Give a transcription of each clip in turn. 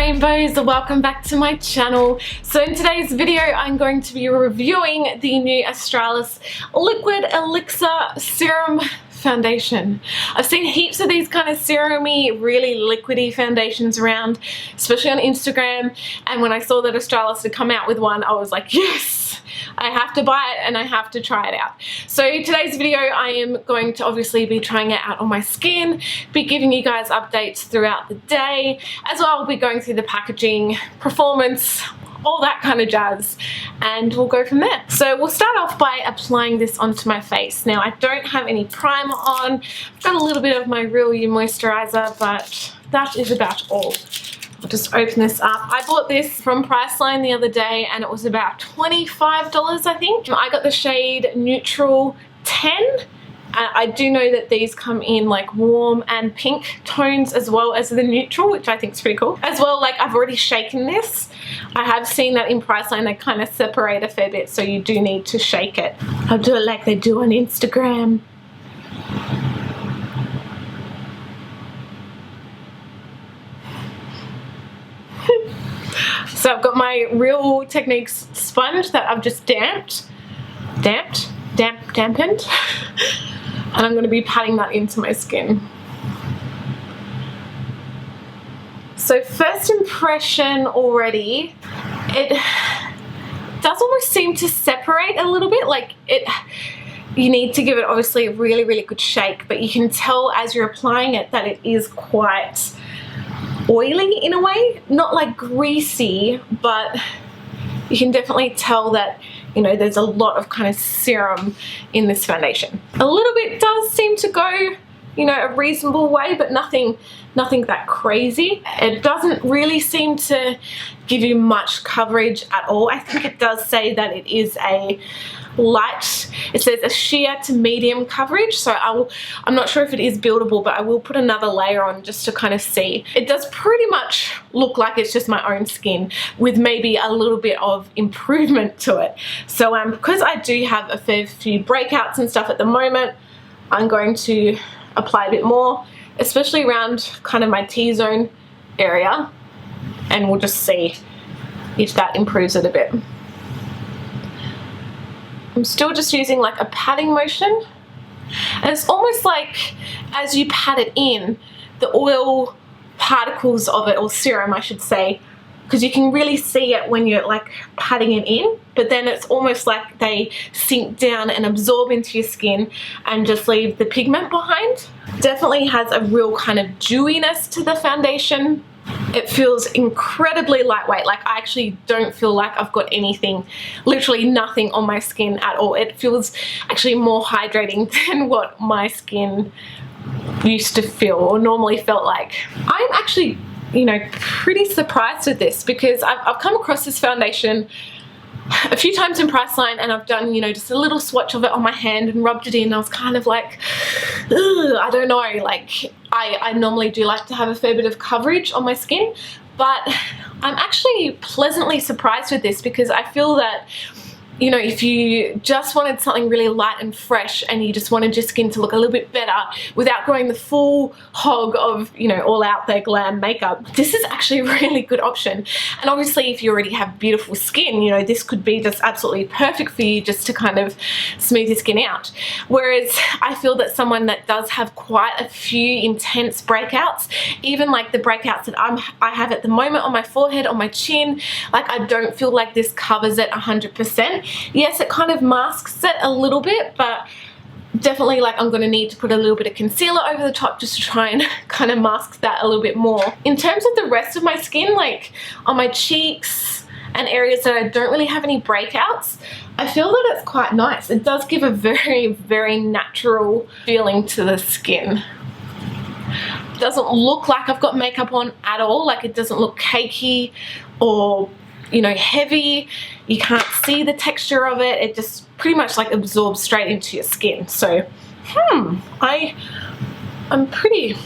rainbows, welcome back to my channel. So in today's video I'm going to be reviewing the new Australis Liquid Elixir Serum Foundation. I've seen heaps of these kind of serum-y, really liquidy foundations around, especially on Instagram, and when I saw that Australis had come out with one, I was like, yes! I have to buy it and I have to try it out. So today's video I am going to obviously be trying it out on my skin, be giving you guys updates throughout the day, as well I'll be going through the packaging, performance, all that kind of jazz, and we'll go from there. So we'll start off by applying this onto my face. Now I don't have any primer on, I've got a little bit of my Real You moisturizer, but that is about all. I'll just open this up. I bought this from Priceline the other day and it was about $25 I think. I got the shade Neutral 10. I do know that these come in like warm and pink tones as well as the neutral, which I think is pretty cool. As well, like I've already shaken this. I have seen that in Priceline they kind of separate a fair bit, so you do need to shake it. I'll do it like they do on Instagram. So I've got my Real Techniques sponge that I've just dampened. And I'm going to be patting that into my skin. So first impression already, it does almost seem to separate a little bit. Like you need to give it obviously a really good shake, but you can tell as you're applying it that it is quite oily in a way. Not like greasy, but you can definitely tell that, you know, there's a lot of kind of serum in this foundation. A little bit does seem to go, you know, a reasonable way, but nothing that crazy. It doesn't really seem to give you much coverage at all. I think it does say that it is a light, it says a sheer to medium coverage, so I'm not sure if it is buildable, but I will put another layer on just to kind of see. It does pretty much look like it's just my own skin with maybe a little bit of improvement to it. So because I do have a fair few breakouts and stuff at the moment, I'm going to apply a bit more, especially around kind of my T-zone area, and we'll just see if that improves it a bit. I'm still just using like a patting motion, and it's almost like as you pat it in, the oil particles of it, or serum I should say, because you can really see it when you're like patting it in, but then it's almost like they sink down and absorb into your skin and just leave the pigment behind. Definitely has a real kind of dewiness to the foundation. It feels incredibly lightweight. Like I actually don't feel like I've got anything, literally nothing on my skin at all. It feels actually more hydrating than what my skin used to feel or normally felt like. I'm actually, you know, pretty surprised with this because I've come across this foundation a few times in Priceline and I've done, you know, just a little swatch of it on my hand and rubbed it in. I was kind of like, ugh, I don't know, like I normally do like to have a fair bit of coverage on my skin, but I'm actually pleasantly surprised with this because I feel that, you know, if you just wanted something really light and fresh and you just wanted your skin to look a little bit better without going the full hog of, you know, all out there glam makeup, this is actually a really good option. And obviously if you already have beautiful skin, you know, this could be just absolutely perfect for you just to kind of smooth your skin out. Whereas I feel that someone that does have quite a few intense breakouts, even like the breakouts that I have at the moment on my forehead, on my chin, like I don't feel like this covers it 100%. Yes, it kind of masks it a little bit, but definitely like I'm going to need to put a little bit of concealer over the top just to try and kind of mask that a little bit more. In terms of the rest of my skin, like on my cheeks and areas that I don't really have any breakouts, I feel that it's quite nice. It does give a very natural feeling to the skin. It doesn't look like I've got makeup on at all. Like it doesn't look cakey or, you know, heavy. You can't see the texture of it. It just pretty much like absorbs straight into your skin. So I'm pretty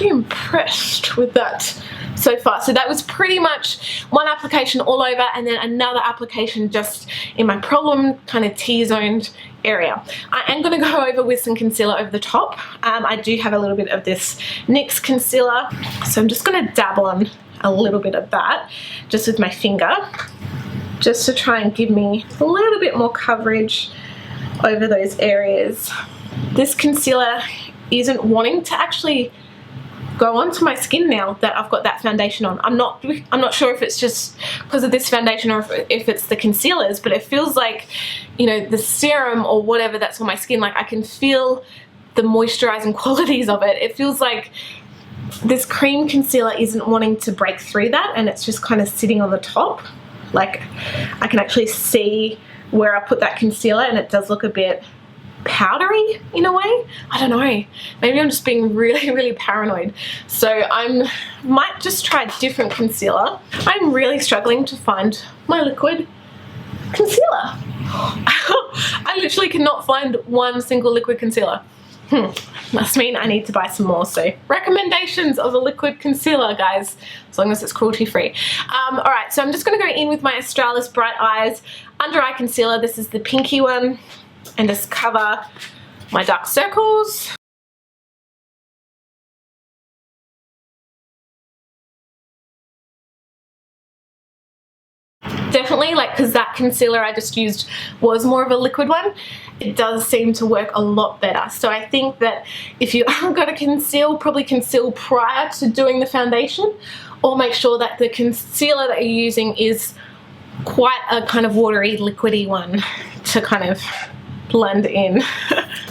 impressed with that so far. So that was pretty much one application all over and then another application just in my problem kind of T-zoned area. I am going to go over with some concealer over the top. I do have a little bit of this NYX concealer, so I'm just going to dab on a little bit of that just with my finger, just to try and give me a little bit more coverage over those areas. This concealer isn't wanting to actually go onto my skin now that I've got that foundation on. I'm not sure if it's just because of this foundation or if it's the concealers, but it feels like, you know, the serum or whatever that's on my skin, like I can feel the moisturizing qualities of it. It feels like this cream concealer isn't wanting to break through that, and it's just kind of sitting on the top. Like I can actually see where I put that concealer, and it does look a bit powdery in a way. I don't know, maybe I'm just being really paranoid. So I might just try a different concealer. I'm really struggling to find my liquid concealer. I literally cannot find one single liquid concealer. Must mean I need to buy some more. So recommendations of a liquid concealer, guys, as long as it's cruelty free. Alright, so I'm just going to go in with my Australis Bright Eyes Under Eye Concealer. This is the pinky one, and just cover my dark circles. Definitely, like, because that concealer I just used was more of a liquid one, it does seem to work a lot better. So I think that if you are going to conceal, probably conceal prior to doing the foundation, or make sure that the concealer that you're using is quite a kind of watery, liquidy one to kind of blend in.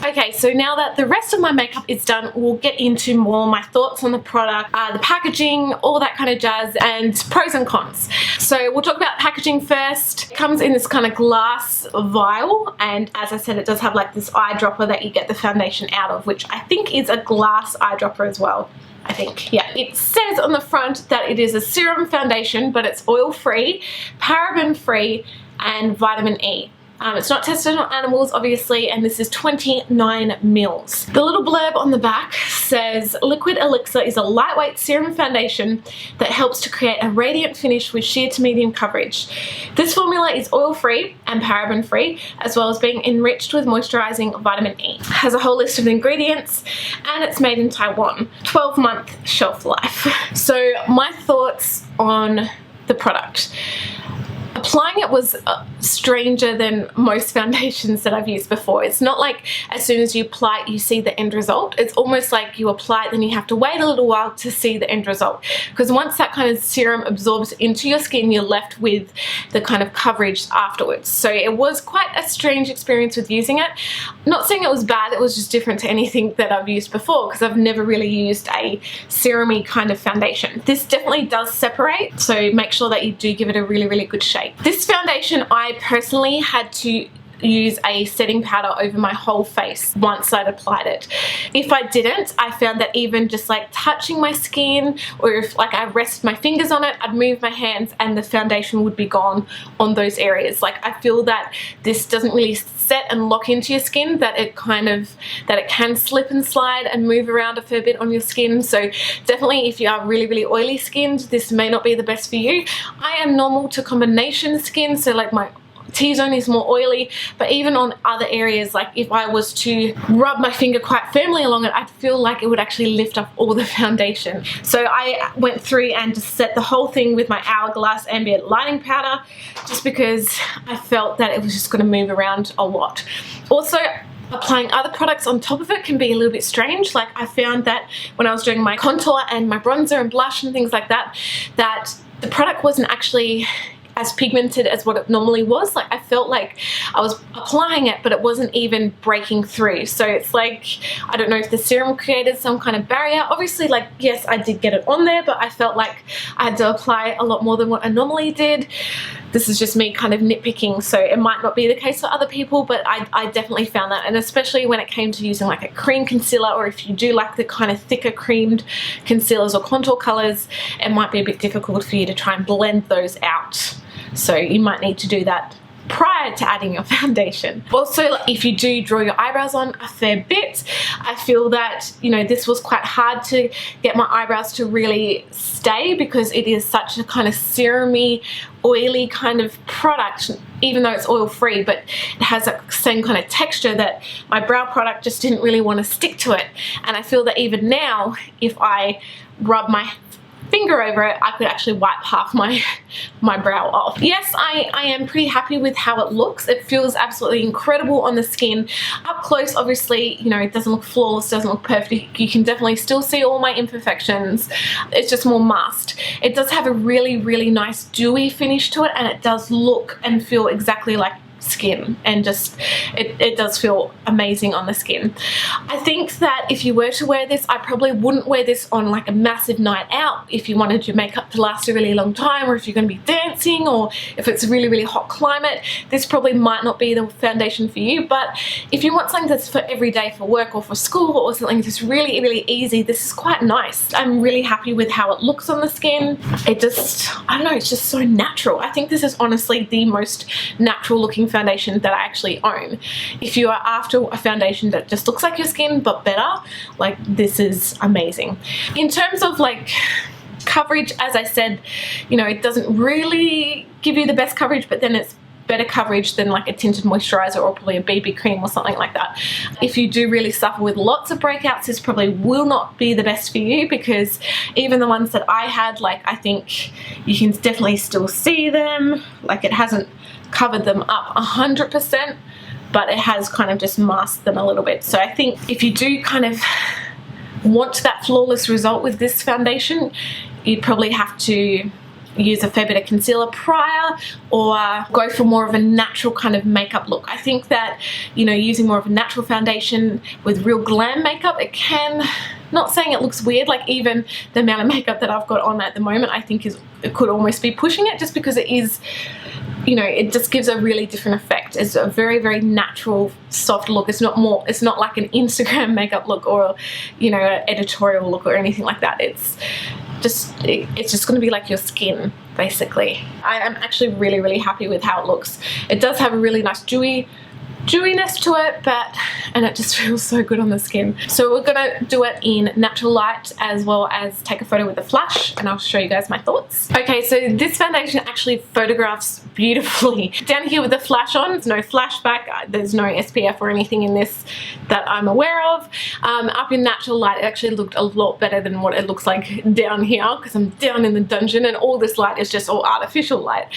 Okay, so now that the rest of my makeup is done, we'll get into more my thoughts on the product, the packaging, all that kind of jazz, and pros and cons. So we'll talk about packaging first. It comes in this kind of glass vial, and as I said, it does have like this eyedropper that you get the foundation out of, which I think is a glass eyedropper as well. I think, yeah. It says on the front that it is a serum foundation, but it's oil-free, paraben-free, and vitamin E. It's not tested on animals, obviously, and this is 29 mils. The little blurb on the back says, Liquid Elixir is a lightweight serum foundation that helps to create a radiant finish with sheer to medium coverage. This formula is oil-free and paraben-free, as well as being enriched with moisturizing vitamin E. It has a whole list of ingredients, and it's made in Taiwan. 12-month shelf life. So my thoughts on the product. Applying it was stranger than most foundations that I've used before. It's not like as soon as you apply it, you see the end result. It's almost like you apply it, then you have to wait a little while to see the end result. Because once that kind of serum absorbs into your skin, you're left with the kind of coverage afterwards. So it was quite a strange experience with using it. Not saying it was bad, it was just different to anything that I've used before, because I've never really used a serum-y kind of foundation. This definitely does separate, so make sure that you do give it a really good shake. This foundation, I personally had to use a setting powder over my whole face once I'd applied it. If I didn't, I found that even just like touching my skin, or if like I rested my fingers on it, I'd move my hands and the foundation would be gone on those areas. Like I feel that this doesn't really set and lock into your skin, that it can slip and slide and move around a fair bit on your skin. So definitely if you are really oily skinned, this may not be the best for you. I am normal to combination skin, so like my T-zone is more oily, but even on other areas, like if I was to rub my finger quite firmly along it, I'd feel like it would actually lift up all the foundation. So I went through and just set the whole thing with my Hourglass Ambient Lighting Powder, just because I felt that it was just going to move around a lot. Also, applying other products on top of it can be a little bit strange. Like I found that when I was doing my contour and my bronzer and blush and things like that, that the product wasn't actually as pigmented as what it normally was. Like I felt like I was applying it, but it wasn't even breaking through. So it's like, I don't know if the serum created some kind of barrier. Obviously, like, yes, I did get it on there, but I felt like I had to apply a lot more than what I normally did. This is just me kind of nitpicking, so it might not be the case for other people, but I definitely found that. And especially when it came to using like a cream concealer, or if you do like the kind of thicker creamed concealers or contour colors, it might be a bit difficult for you to try and blend those out. So you might need to do that prior to adding your foundation. Also, if you do draw your eyebrows on a fair bit, I feel that, you know, this was quite hard to get my eyebrows to really stay, because it is such a kind of serum-y, oily kind of product, even though it's oil free, but it has that same kind of texture that my brow product just didn't really want to stick to it. And I feel that even now, if I rub my finger over it, I could actually wipe half my brow off. Yes, I am pretty happy with how it looks. It feels absolutely incredible on the skin. Up close, obviously, you know, it doesn't look flawless, doesn't look perfect. You can definitely still see all my imperfections. It's just more masked. It does have a really, really nice dewy finish to it, and it does look and feel exactly like skin, and just it does feel amazing on the skin. I think that if you were to wear this, I probably wouldn't wear this on like a massive night out if you wanted your makeup to last a really long time, or if you're going to be dancing, or if it's a really, really hot climate. This probably might not be the foundation for you, but if you want something that's for every day, for work or for school, or something that's really, really easy, this is quite nice. I'm really happy with how it looks on the skin. It just, I don't know, it's just so natural. I think this is honestly the most natural looking foundation that I actually own. If you are after a foundation that just looks like your skin but better, like, this is amazing. In terms of like coverage, as I said, you know, it doesn't really give you the best coverage, but then it's better coverage than like a tinted moisturizer or probably a BB cream or something like that. If you do really suffer with lots of breakouts, this probably will not be the best for you, because even the ones that I had, like, I think you can definitely still see them. Like, it hasn't covered them up 100%, but it has kind of just masked them a little bit. So I think if you do kind of want that flawless result with this foundation, you'd probably have to use a fair bit of concealer prior, or go for more of a natural kind of makeup look. I think that, you know, using more of a natural foundation with real glam makeup, it can, not saying it looks weird, like even the amount of makeup that I've got on at the moment, I think it could almost be pushing it, just because it is, you know, it just gives a really different effect. It's a very, very natural, soft look. It's not like an Instagram makeup look, or, you know, an editorial look or anything like that. It's just going to be like your skin, basically. I am actually really, really happy with how it looks. It does have a really nice dewiness to it, and it just feels so good on the skin. So we're gonna do it in natural light, as well as take a photo with a flash, and I'll show you guys my thoughts. Okay, so this foundation actually photographs beautifully. Down here with the flash on, there's no flashback, there's no SPF or anything in this that I'm aware of. Up in natural light, it actually looked a lot better than what it looks like down here, because I'm down in the dungeon and all this light is just all artificial light.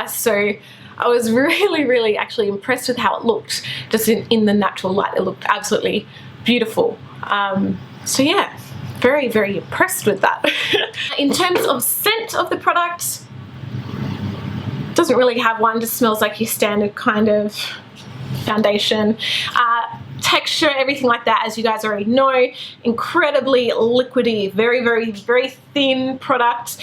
So I was really, really actually impressed with how it looked just in the natural light. It looked absolutely beautiful. So yeah, very, very impressed with that. In terms of scent of the product, doesn't really have one, just smells like your standard kind of foundation. Texture, everything like that, as you guys already know, incredibly liquidy, very, very, very thin product.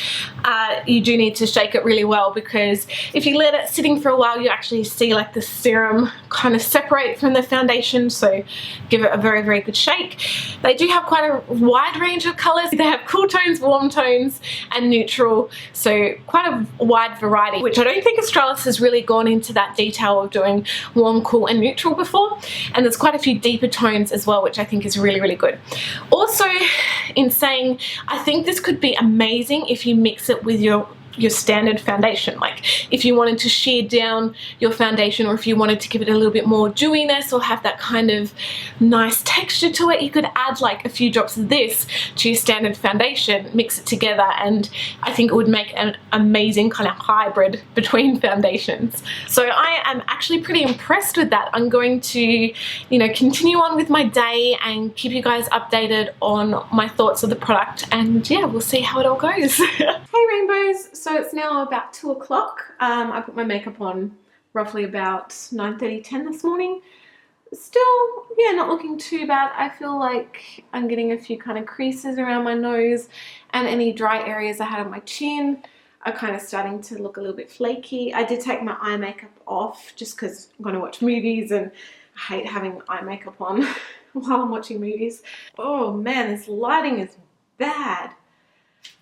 You do need to shake it really well, because if you let it sitting for a while, you actually see like the serum kind of separate from the foundation. So give it a very, very good shake. They do have quite a wide range of colors. They have cool tones, warm tones, and neutral, so quite a wide variety, which I don't think Australis has really gone into that detail of doing warm, cool, and neutral before. And there's quite a few deeper tones as well, which I think is really, really good. Also, in saying, I think this could be amazing if you mix it with your standard foundation. Like, if you wanted to sheer down your foundation, or if you wanted to give it a little bit more dewiness or have that kind of nice texture to it, you could add like a few drops of this to your standard foundation, mix it together, and I think it would make an amazing kind of hybrid between foundations. So I am actually pretty impressed with that. I'm going to, you know, continue on with my day and keep you guys updated on my thoughts of the product, and yeah, we'll see how it all goes. Hey rainbows, so it's now about 2 o'clock. I put my makeup on roughly about 9:30, 10 this morning. Still, yeah, not looking too bad. I feel like I'm getting a few kind of creases around my nose, and any dry areas I had on my chin are kind of starting to look a little bit flaky. I did take my eye makeup off just because I'm going to watch movies, and I hate having eye makeup on while I'm watching movies. Oh man, this lighting is bad.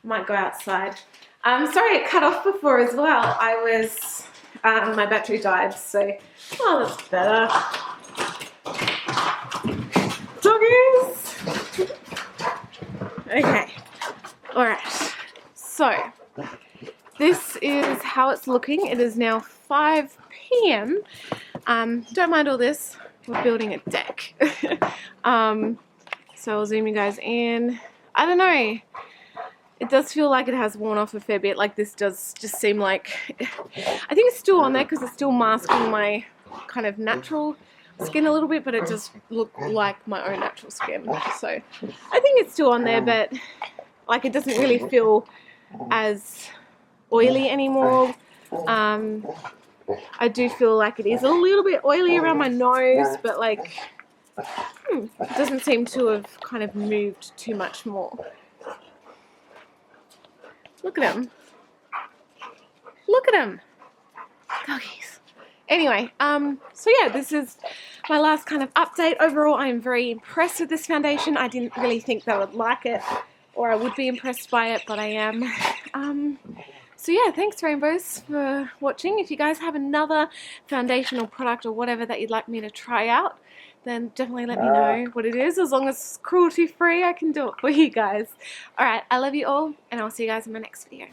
I might go outside. Sorry it cut off before as well. I was, my battery died, so, oh, that's better. Doggies! Okay, alright, so this is how it's looking. It is now 5 p.m. Don't mind all this, we're building a deck. So I'll zoom you guys in. I don't know. it does feel like it has worn off a fair bit. Like this does just seem like, I think it's still on there because it's still masking my kind of natural skin a little bit, but it does look like my own natural skin. So I think it's still on there, but like it doesn't really feel as oily anymore. I do feel like it is a little bit oily around my nose, but like it doesn't seem to have kind of moved too much more. Look at him. Look at him. Doggies. Anyway, so yeah, this is my last kind of update. Overall, I am very impressed with this foundation. I didn't really think that I would like it or I would be impressed by it, but I am. So yeah, thanks Rainbows for watching. If you guys have another foundation or product or whatever that you'd like me to try out, then definitely let me know what it is. As long as it's cruelty free, I can do it for you guys. Alright, I love you all, and I'll see you guys in my next video.